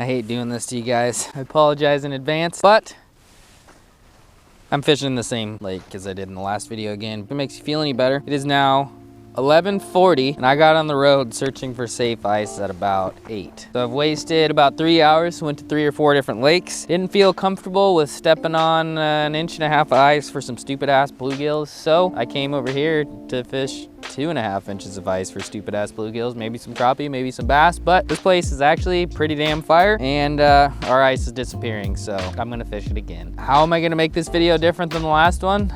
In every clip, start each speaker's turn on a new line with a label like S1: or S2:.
S1: I hate doing this to you guys. I apologize in advance, but I'm fishing in the same lake as I did in the last video again. If it makes you feel any better, it is now 11:40 and I got on the road searching for safe ice at about 8. So I've wasted about 3 hours, went to 3 or 4 different lakes. Didn't feel comfortable with stepping on 1.5 inches of ice for some stupid ass bluegills. So I came over here to fish 2.5 inches of ice for stupid ass bluegills, maybe some crappie, maybe some bass, but this place is actually pretty damn fire and our ice is disappearing, so I'm gonna fish it again. How am I gonna make this video different than the last one?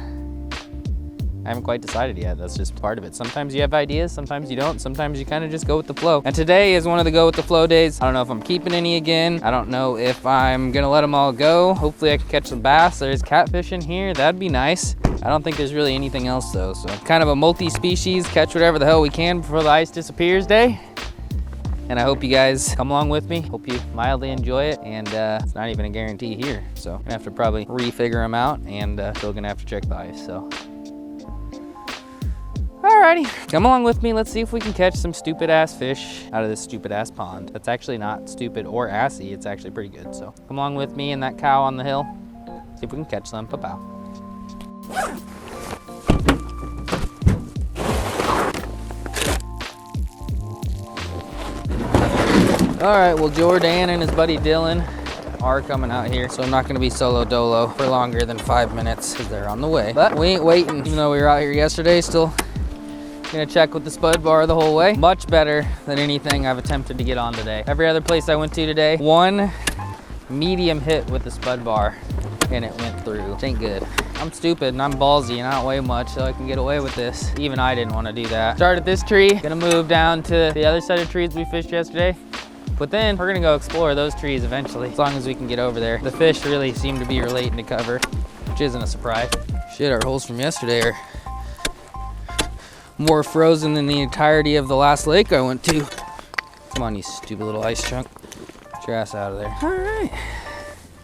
S1: I haven't quite decided yet. That's just part of it. Sometimes you have ideas, sometimes you don't, sometimes you kind of just go with the flow. And today is one of the go with the flow days. I don't know if I'm keeping any again. I don't know if I'm gonna let them all go. Hopefully I can catch some bass. There's catfish in here, that'd be nice. I don't think there's really anything else though, so kind of a multi-species, catch whatever the hell we can before the ice disappears day. And I hope you guys come along with me. Hope you mildly enjoy it, and it's not even a guarantee here. So I'm gonna have to probably refigure them out, and still gonna have to check the ice, so. Alrighty, come along with me. Let's see if we can catch some stupid ass fish out of this stupid ass pond. That's actually not stupid or assy, it's actually pretty good. So come along with me and that cow on the hill. See if we can catch some. Pa-pow. Alright, well Jordan and his buddy Dylan are coming out here, so I'm not gonna be solo dolo for longer than 5 minutes because they're on the way. But we ain't waiting, even though we were out here yesterday. Still gonna check with the spud bar the whole way. Much better than anything I've attempted to get on today. Every other place I went to today, one medium hit with the spud bar and it went through. It ain't good. I'm stupid and I'm ballsy and I don't weigh much, so I can get away with this. Even I didn't want to do that. Started this tree, gonna move down to the other side of trees we fished yesterday. But then we're gonna go explore those trees eventually, as long as we can get over there. The fish really seem to be relating to cover, which isn't a surprise. Shit, our holes from yesterday are more frozen than the entirety of the last lake I went to. Come on, you stupid little ice chunk. Get your ass out of there. All right.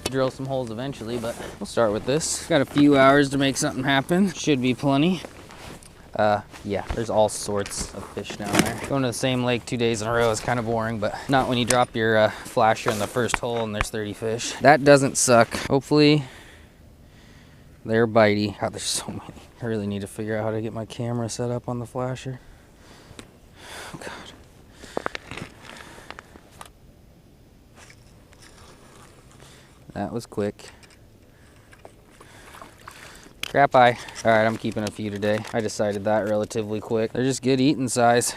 S1: Drill some holes eventually, but we'll start with this. Got a few hours to make something happen. Should be plenty. Yeah, there's all sorts of fish down there. Going to the same lake 2 days in a row is kind of boring, but not when you drop your flasher in the first hole and there's 30 fish. That doesn't suck. Hopefully they're bitey. God, there's so many. I really need to figure out how to get my camera set up on the flasher. Oh, God. That was quick. Crappie. All right, I'm keeping a few today. I decided that relatively quick. They're just good eating size.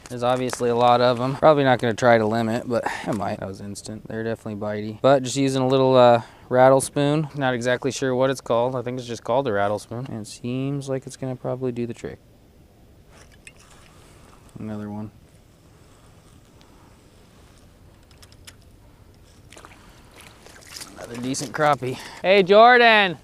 S1: There's obviously a lot of them. Probably not gonna try to limit, but I might. That was instant. They're definitely bitey. But just using a little rattle spoon. Not exactly sure what it's called. I think it's just called a rattle spoon. And it seems like it's gonna probably do the trick. Another one. Another decent crappie. Hey, Jordan!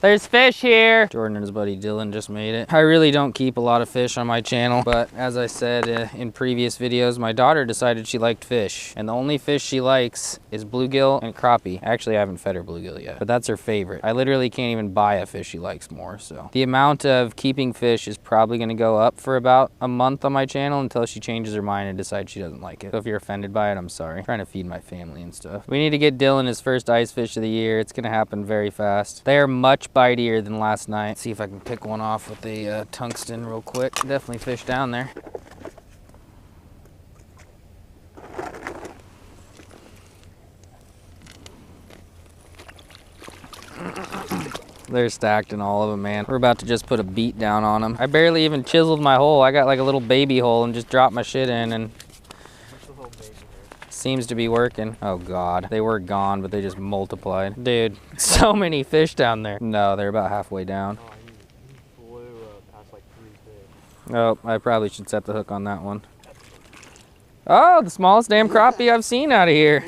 S1: There's fish here. Jordan and his buddy Dylan just made it. I really don't keep a lot of fish on my channel, but as I said in previous videos, my daughter decided she liked fish, and the only fish she likes is bluegill and crappie. Actually, I haven't fed her bluegill yet, but that's her favorite. I literally can't even buy a fish she likes more, so. The amount of keeping fish is probably gonna go up for about a month on my channel until she changes her mind and decides she doesn't like it. So if you're offended by it, I'm sorry. I'm trying to feed my family and stuff. We need to get Dylan his first ice fish of the year. It's gonna happen very fast. They are much bitier than last night. See if I can pick one off with a tungsten real quick. Definitely fish down there. They're stacked in all of them, man. We're about to just put a beat down on them. I barely even chiseled my hole. I got like a little baby hole and just dropped my shit in, and seems to be working. Oh God, they were gone, but they just multiplied. Dude, so many fish down there. No, they're about halfway down.
S2: Oh, he flew past like 3 fish.
S1: Oh, I probably should set the hook on that one. Oh, the smallest damn crappie I've seen out of here.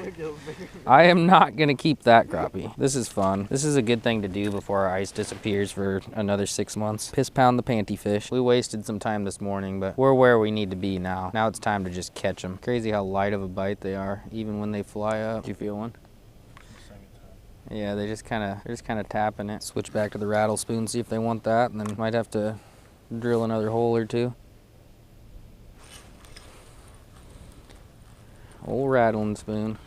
S1: I am not gonna keep that crappie. This is fun. This is a good thing to do before our ice disappears for another 6 months. Piss pound the panty fish. We wasted some time this morning, but we're where we need to be now. Now it's time to just catch them. Crazy how light of a bite they are, even when they fly up. Do you feel one? Yeah, they're just kind of tapping it. Switch back to the rattle spoon, see if they want that, and then might have to drill another hole or two. Old rattling spoon.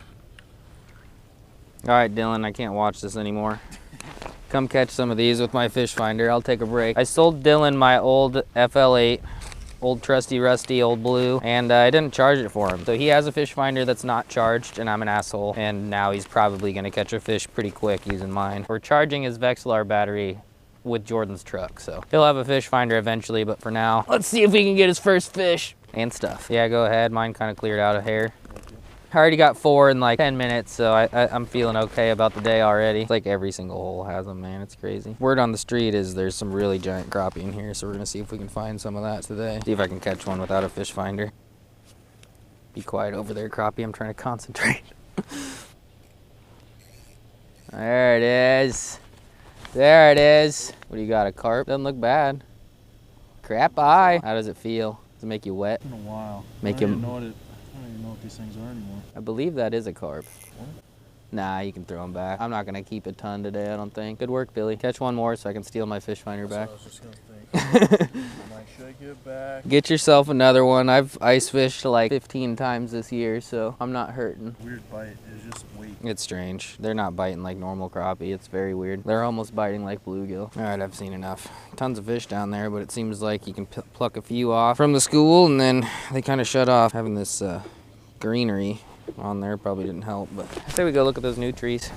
S1: All right, Dylan, I can't watch this anymore. Come catch some of these with my fish finder. I'll take a break. I sold Dylan my old FL8, old trusty rusty old blue, and I didn't charge it for him. So he has a fish finder that's not charged, and I'm an asshole, and now he's probably gonna catch a fish pretty quick using mine. We're charging his Vexilar battery with Jordan's truck, so he'll have a fish finder eventually, but for now, let's see if we can get his first fish and stuff. Yeah, go ahead. Mine kind of cleared out of hair. I already got 4 in like 10 minutes, so I'm feeling okay about the day already. It's like every single hole has them, man. It's crazy. Word on the street is there's some really giant crappie in here, so we're gonna see if we can find some of that today. See if I can catch one without a fish finder. Be quiet over there, crappie. I'm trying to concentrate. There it is. There it is. What do you got, a carp? Doesn't look bad. Crappie. How does it feel? Does it make you wet?
S2: It's been a while.
S1: Make you...
S2: I don't even know what these things are anymore.
S1: I believe that is a carp.
S2: What?
S1: Nah, you can throw them back. I'm not gonna keep a ton today, I don't think. Good work, Billy. Catch one more so I can steal my fish finder back.
S2: I was just gonna think. Like, should I get back?
S1: Get yourself another one. I've ice fished like 15 times this year, so I'm not hurting.
S2: Weird bite is just weight.
S1: It's strange. They're not biting like normal crappie. It's very weird. They're almost biting like bluegill. All right, I've seen enough. Tons of fish down there, but it seems like you can pluck a few off from the school, and then they kind of shut off. Having this greenery on there probably didn't help, but I say we go look at those new trees.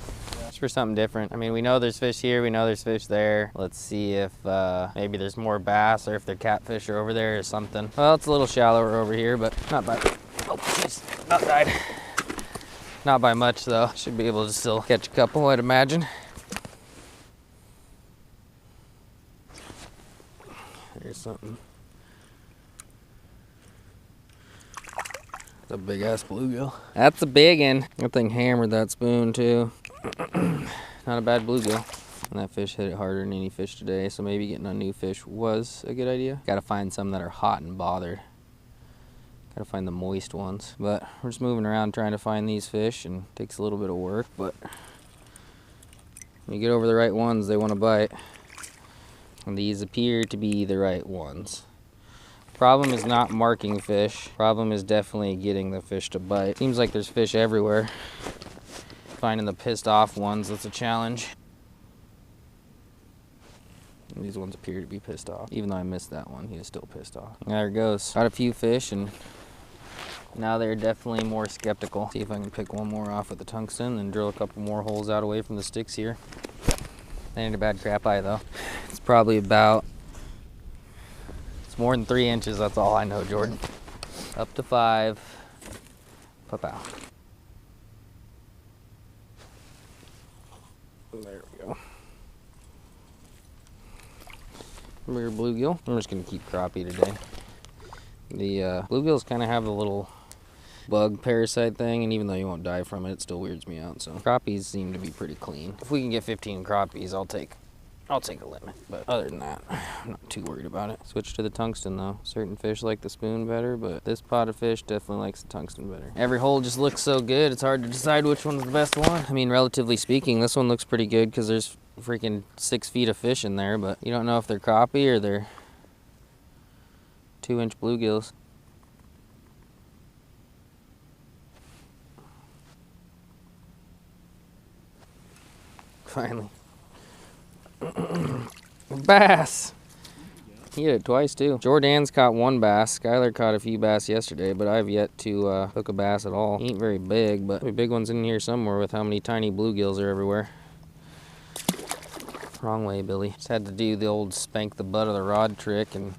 S1: Just for something different. I mean, we know there's fish here, we know there's fish there. Let's see if maybe there's more bass, or if they're catfish are over there or something. Well, it's a little shallower over here, but not by, oh jeez, not died. Not by much though. Should be able to still catch a couple, I'd imagine. There's something. A big ass bluegill. That's a big one. That thing hammered that spoon too. Not a bad bluegill. And that fish hit it harder than any fish today, so maybe getting a new fish was a good idea. Gotta find some that are hot and bothered. Gotta find the moist ones. But we're just moving around trying to find these fish, and it takes a little bit of work, but when you get over the right ones, they want to bite. And these appear to be the right ones. Problem is not marking fish. Problem is definitely getting the fish to bite. Seems like there's fish everywhere. Finding the pissed off ones, that's a challenge. And these ones appear to be pissed off. Even though I missed that one, he was still pissed off. There it goes. Got a few fish, and now they're definitely more skeptical. See if I can pick one more off with the tungsten and drill a couple more holes out away from the sticks here. That ain't a bad crappie though. It's probably about, it's more than 3 inches, that's all I know, Jordan. Up to 5. Pow. There we go. Bigger bluegill. I'm just gonna keep crappie today. The bluegills kind of have a little bug parasite thing, and even though you won't die from it, it still weirds me out. So crappies seem to be pretty clean. If we can get 15 crappies, I'll take a limit. But other than that, I'm not too worried about it. Switch to the tungsten though. Certain fish like the spoon better, but this pot of fish definitely likes the tungsten better. Every hole just looks so good, it's hard to decide which one's the best one. I mean, relatively speaking, this one looks pretty good because there's freaking 6 feet of fish in there, but you don't know if they're crappie or they're 2-inch bluegills. Finally. Bass! He hit it twice too. Jordan's caught 1 bass. Skylar caught a few bass yesterday, but I've yet to hook a bass at all. He ain't very big, but there's big ones in here somewhere with how many tiny bluegills are everywhere. Wrong way, Billy. Just had to do the old spank the butt of the rod trick, and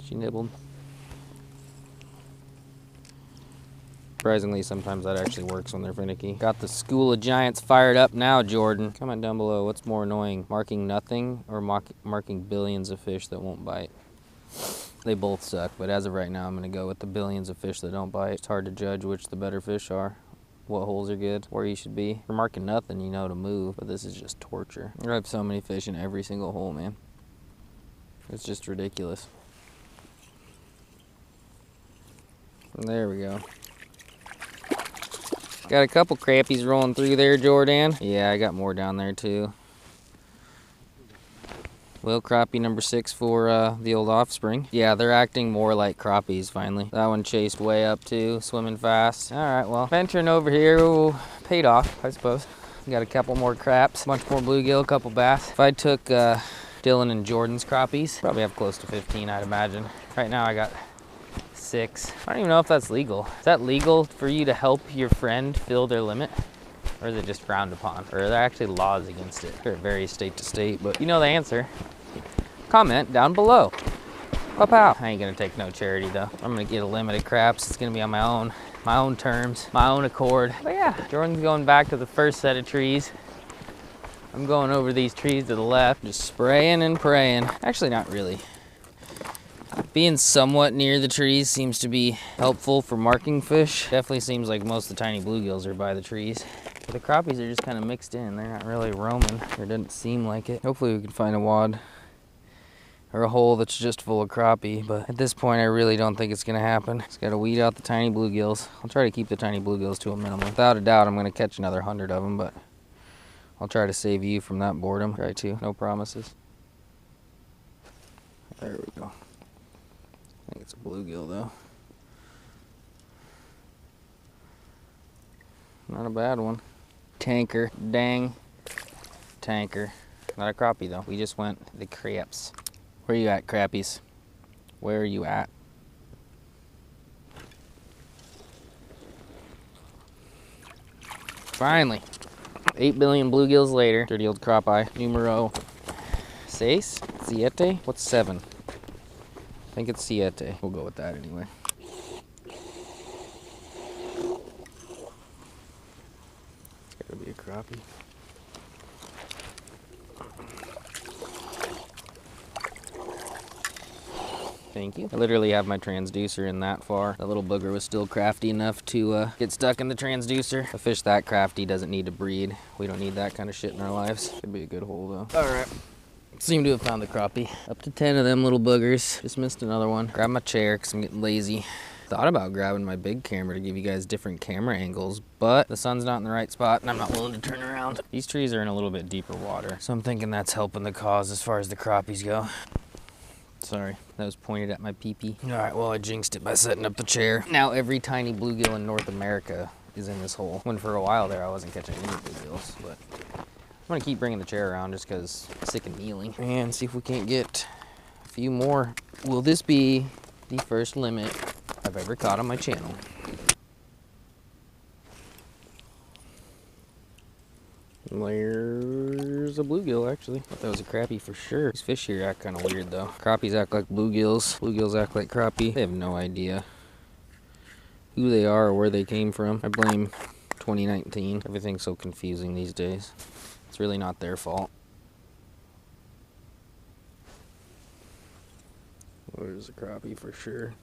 S1: she nibbled. Surprisingly, sometimes that actually works when they're finicky. Got the School of Giants fired up now, Jordan. Comment down below, what's more annoying, marking nothing or marking billions of fish that won't bite? They both suck, but as of right now, I'm gonna go with the billions of fish that don't bite. It's hard to judge which the better fish are, what holes are good, where you should be. If you're marking nothing, you know to move, but this is just torture. I have so many fish in every single hole, man. It's just ridiculous. There we go. Got a couple crappies rolling through there, Jordan. Yeah, I got more down there too. Well, crappie number 6 for the old offspring. Yeah, they're acting more like crappies finally. That one chased way up too, swimming fast. All right, well, venturing over here paid off, I suppose. Got a couple more craps, a bunch more bluegill, a couple bass. If I took Dylan and Jordan's crappies, probably have close to 15, I'd imagine. Right now I got 6. I don't even know if that's legal. Is that legal for you to help your friend fill their limit? Or is it just frowned upon? Or are there actually laws against it? It varies state to state, but you know the answer. Comment down below. Pow. I ain't gonna take no charity though. I'm gonna get a limit of craps. It's gonna be on my own terms, my own accord. But yeah, Jordan's going back to the first set of trees. I'm going over these trees to the left, just spraying and praying. Actually, not really. Being somewhat near the trees seems to be helpful for marking fish. Definitely seems like most of the tiny bluegills are by the trees. But the crappies are just kind of mixed in. They're not really roaming, or it doesn't seem like it. Hopefully we can find a wad or a hole that's just full of crappie, but at this point I really don't think it's gonna happen. Just gotta weed out the tiny bluegills. I'll try to keep the tiny bluegills to a minimum. Without a doubt I'm gonna catch another 100 of them, but I'll try to save you from that boredom. Try to, no promises. There we go. I think it's a bluegill though. Not a bad one. Tanker, dang tanker. Not a crappie though. We just went the craps. Where you at, crappies? Where are you at? Finally, 8 billion bluegills later. Dirty old crappie. Numero 6? Siete? What's 7? I think it's siete. We'll go with that anyway. It's gotta be a crappie. Thank you. I literally have my transducer in that far. That little booger was still crafty enough to get stuck in the transducer. A fish that crafty doesn't need to breed. We don't need that kind of shit in our lives. Could be a good hole though. All right. Seem to have found the crappie. Up to 10 of them little boogers. Just missed another one. Grab my chair because I'm getting lazy. Thought about grabbing my big camera to give you guys different camera angles, but the sun's not in the right spot and I'm not willing to turn around. These trees are in a little bit deeper water, so I'm thinking that's helping the cause as far as the crappies go. Sorry, that was pointed at my pee-pee. All right, well, I jinxed it by setting up the chair. Now every tiny bluegill in North America is in this hole. When for a while there, I wasn't catching any bluegills, but I'm gonna keep bringing the chair around just because I'm sick of kneeling. And see if we can't get a few more. Will this be the first limit I've ever caught on my channel? There's a bluegill, actually. Thought that was a crappie for sure. These fish here act kind of weird, though. Crappies act like bluegills. Bluegills act like crappie. They have no idea who they are or where they came from. I blame 2019. Everything's so confusing these days. It's really not their fault. There's a crappie for sure.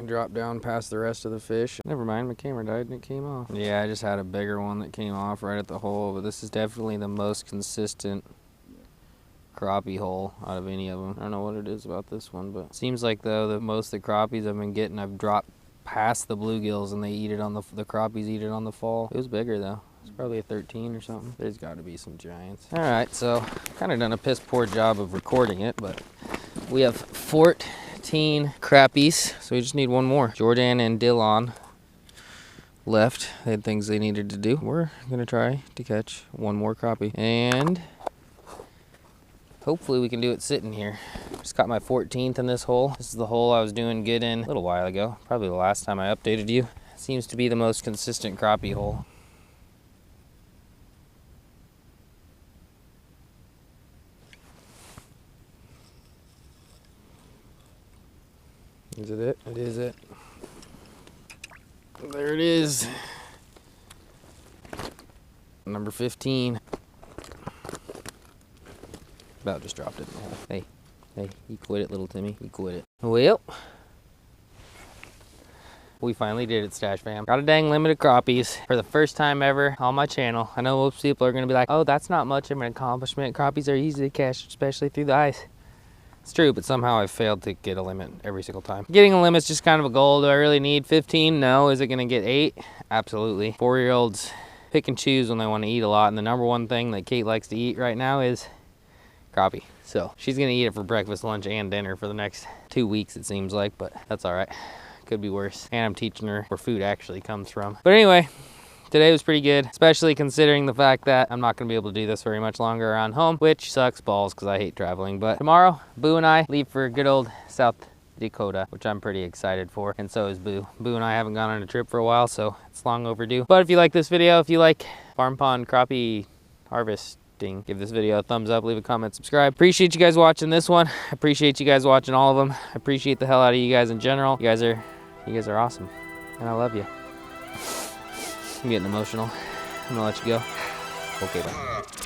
S1: Dropped down past the rest of the fish. Never mind, my camera died and it came off. Yeah, I just had a bigger one that came off right at the hole, but this is definitely the most consistent crappie hole out of any of them. I don't know what it is about this one, but it seems like though that most of the crappies I've been getting, I've dropped past the bluegills and they eat it on the crappies eat it on the fall. It was bigger though. It's probably a 13 or something. There's got to be some giants. All right, so kind of done a piss poor job of recording it, but we have 14 crappies, so we just need one more. Jordan and Dylan left. They had things they needed to do. We're gonna try to catch one more crappie, and hopefully we can do it sitting here. Just got my 14th in this hole. This is the hole I was doing good in a little while ago. Probably the last time I updated you. Seems to be the most consistent crappie hole. Is it? It is it. There it is. Number 15. About just dropped it in the hole. Hey, you quit it, little Timmy. You quit it. Well, we finally did it, Stash Fam. Got a dang limit of crappies for the first time ever on my channel. I know most people are gonna be like, oh, that's not much of an accomplishment. Crappies are easy to catch, especially through the ice. It's true, but somehow I failed to get a limit every single time. Getting a limit's just kind of a goal. Do I really need 15? No. Is it gonna get 8? Absolutely. 4-year-olds pick and choose when they want to eat a lot, and the number one thing that Kate likes to eat right now is crappie. So she's gonna eat it for breakfast, lunch, and dinner for the next 2 weeks, it seems like, but that's all right. Could be worse. And I'm teaching her where food actually comes from. But anyway, today was pretty good, especially considering the fact that I'm not gonna be able to do this very much longer around home, which sucks balls because I hate traveling. But tomorrow, Boo and I leave for good old South Dakota, which I'm pretty excited for, and so is Boo. Boo and I haven't gone on a trip for a while, so it's long overdue. But if you like this video, if you like farm pond crappie harvesting, give this video a thumbs up, leave a comment, subscribe. Appreciate you guys watching this one. Appreciate you guys watching all of them. Appreciate the hell out of you guys in general. You guys are awesome, and I love you. I'm getting emotional. I'm gonna let you go. Okay, bye.